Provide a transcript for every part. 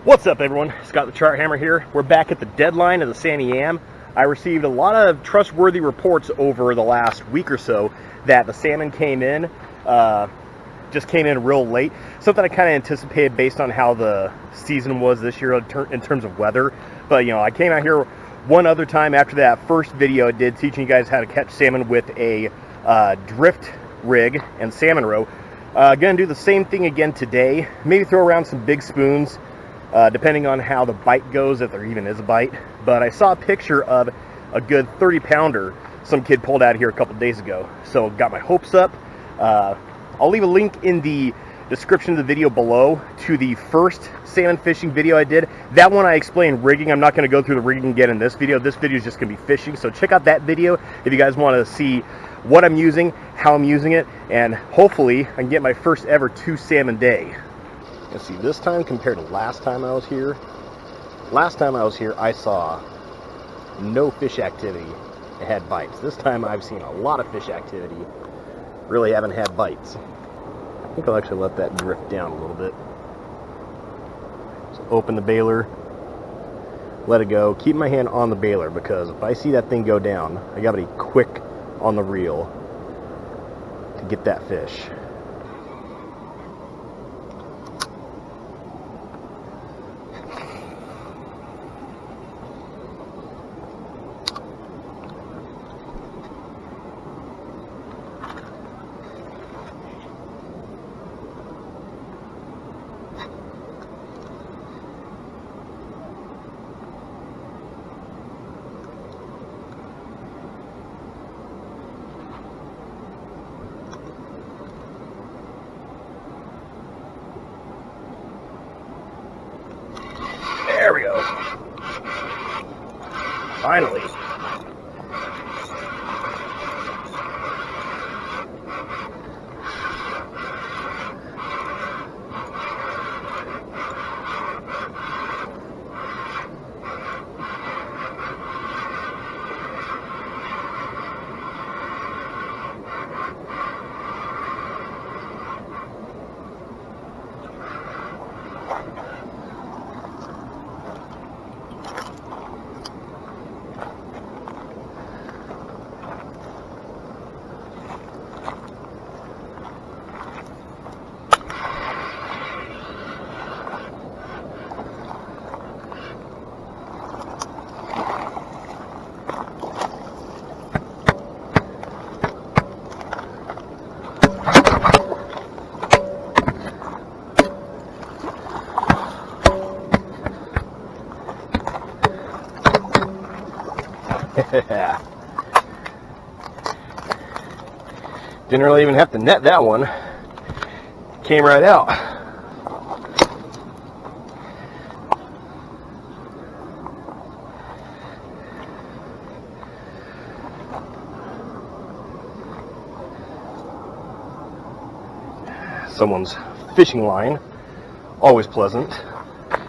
What's up, everyone? Scott the TroutHammer here. We're back at the deadline of the Santiam. I received a lot of trustworthy reports over the last week or so that the salmon came in, just came in real late. Something I kind of anticipated based on how the season was this year in terms of weather. But, you know, I came out here one other time after that first video I did teaching you guys how to catch salmon with a drift rig and salmon row. Gonna do the same thing again today. Maybe throw around some big spoons. Depending on how the bite goes, if there even is a bite. But I saw a picture of a good 30-pounder some kid pulled out here a couple days ago. So got my hopes up. I'll leave a link in the description of the video below to the first salmon fishing video I did. That one I explained rigging. I'm not going to go through the rigging again in this video. This video is just going to be fishing. So check out that video if you guys want to see what I'm using, how I'm using it, and hopefully I can get my first ever 2 salmon day. Let's see, this time compared to last time I was here, I saw no fish activity that had bites. This time I've seen a lot of fish activity, really haven't had bites. I think I'll actually let that drift down a little bit. So open the bailer, let it go, keep my hand on the bailer because if I see that thing go down, I gotta be quick on the reel to get that fish. There we go. Finally. Didn't really even have to net that one. Came right out. Someone's fishing line. Always pleasant.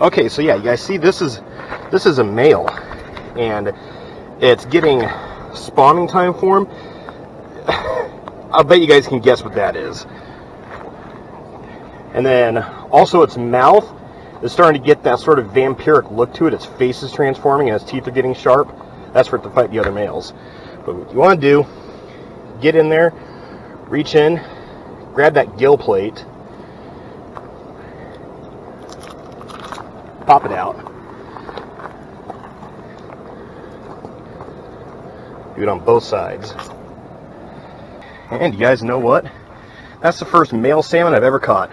Okay, so yeah, you guys see this is a male and it's getting spawning time for him. I'll bet you guys can guess what that is. And then also its mouth is starting to get that sort of vampiric look to it. Its face is transforming and its teeth are getting sharp. That's for it to fight the other males. But what you want to do, get in there, reach in, grab that gill plate, pop it out. Do it on both sides. And you guys know what? That's the first male salmon I've ever caught.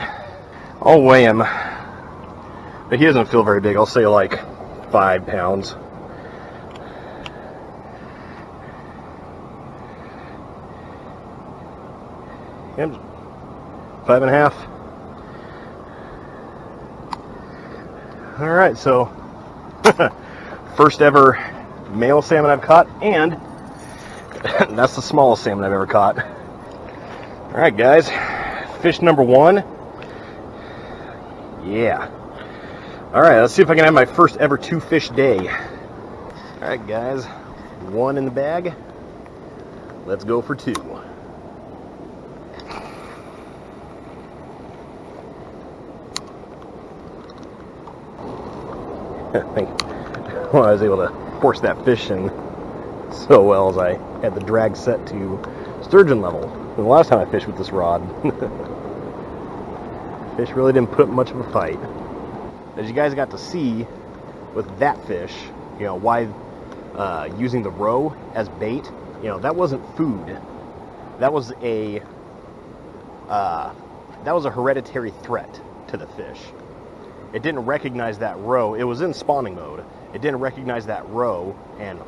I'll weigh him, but he doesn't feel very big. I'll say like 5 pounds. Yep, 5.5. Alright, so first ever male salmon I've caught, and that's the smallest salmon I've ever caught. Alright guys, fish number 1. Yeah. Alright, let's see if I can have my first ever 2 fish day. Alright guys, 1 in the bag. Let's go for 2. think well, I was able to force that fish in so well as I had the drag set to sturgeon level. And the last time I fished with this rod, fish really didn't put up much of a fight. As you guys got to see with that fish, you know, why using the roe as bait, you know, that wasn't food. That was a hereditary threat to the fish. It didn't recognize that roe. It was in spawning mode. It didn't recognize that roe, and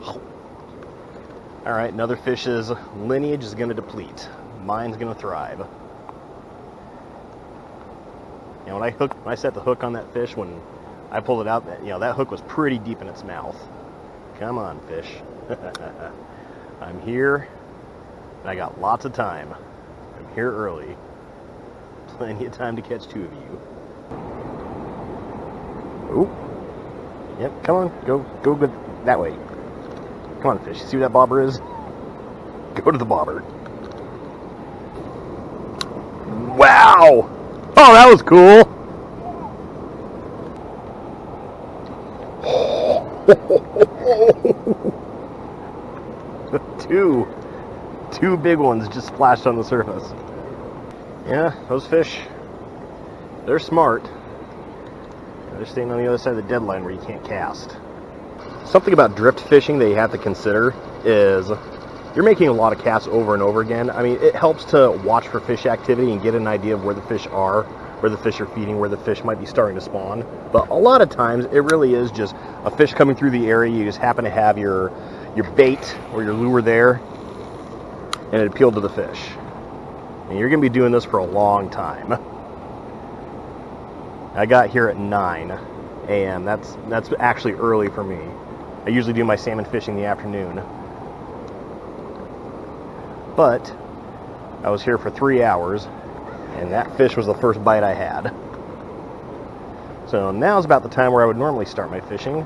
all right, another fish's lineage is going to deplete. Mine's going to thrive. You know, when I set the hook on that fish, when I pulled it out, you know, that hook was pretty deep in its mouth. Come on, fish. I'm here, and I got lots of time. I'm here early. Plenty of time to catch two of you. Oop. Yep, come on, go good that way. Come on, fish. See where that bobber is? Go to the bobber. Wow! Oh, that was cool! Two big ones just splashed on the surface. Yeah, those fish, they're smart. They're staying on the other side of the deadline where you can't cast. Something about drift fishing that you have to consider is you're making a lot of casts over and over again. I mean, it helps to watch for fish activity and get an idea of where the fish are, where the fish are feeding, where the fish might be starting to spawn. But a lot of times, it really is just a fish coming through the area. You just happen to have your bait or your lure there, and it appealed to the fish. And you're going to be doing this for a long time. I got here at 9 a.m. That's actually early for me. I usually do my salmon fishing in the afternoon. But I was here for 3 hours, and that fish was the first bite I had. So now's about the time where I would normally start my fishing.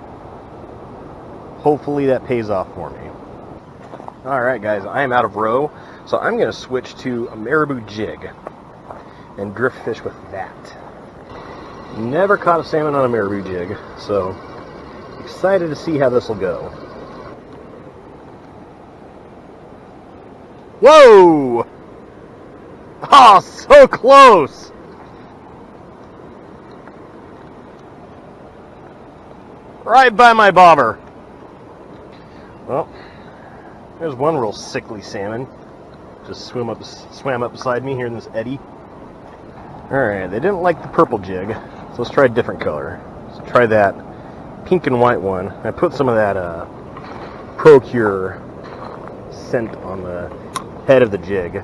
Hopefully that pays off for me. Alright guys, I am out of roe, so I'm going to switch to a marabou jig and drift fish with that. Never caught a salmon on a marabou jig, so excited to see how this will go. Whoa! Oh, so close! Right by my bobber. Well, there's one real sickly salmon. Just swam up beside me here in this eddy. Alright, they didn't like the purple jig, so let's try a different color. So try that pink and white one. I put some of that Procure scent on the head of the jig.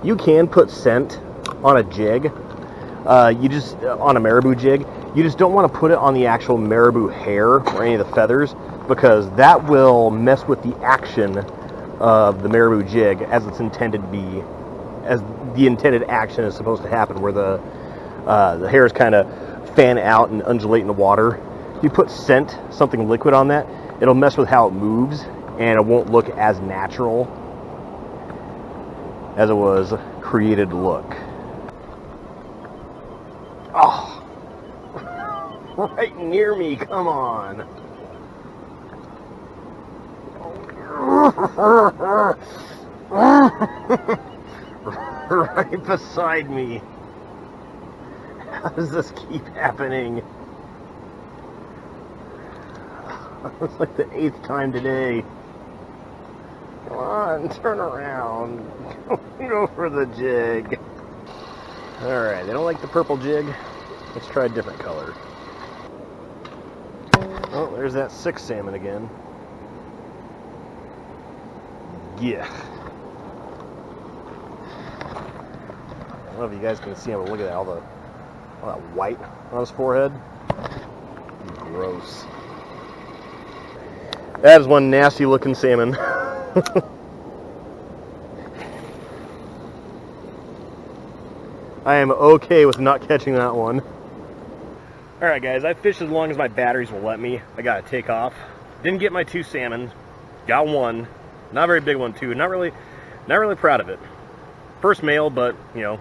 You can put scent on a jig, on a marabou jig. You just don't want to put it on the actual marabou hair or any of the feathers, because that will mess with the action of the marabou jig as it's intended to be, as the intended action is supposed to happen, where the hairs kind of fan out and undulate in the water. If you put scent, something liquid on that, it'll mess with how it moves, and it won't look as natural as it was created to look. Oh, right near me, come on. Right beside me. How does this keep happening? It's like the 8th time today. Come on, turn around. Go for the jig. Alright, they don't like the purple jig. Let's try a different color. Oh, there's that 6 salmon again. Yeah. I don't know if you guys can see him, but look at that, all that white on his forehead. Gross. That is one nasty looking salmon. I am okay with not catching that one. Alright guys, I fished as long as my batteries will let me. I gotta take off. Didn't get my 2 salmon. Got one. Not a very big one too. Not really proud of it. First male, but you know,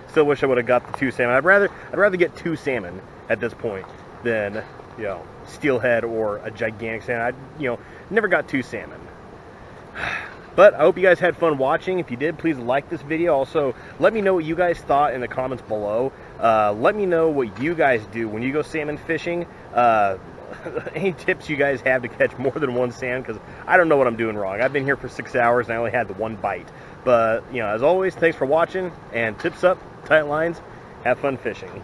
Still wish I would have got the 2 salmon. I'd rather get 2 salmon at this point than, you know, steelhead or a gigantic salmon. Never got 2 salmon. But I hope you guys had fun watching. If you did, please like this video. Also, let me know what you guys thought in the comments below. Let me know what you guys do when you go salmon fishing. Any tips you guys have to catch more than 1 salmon, because I don't know what I'm doing wrong. I've been here for 6 hours and I only had the 1 bite. But, you know, as always, thanks for watching, and tips up, tight lines, have fun fishing.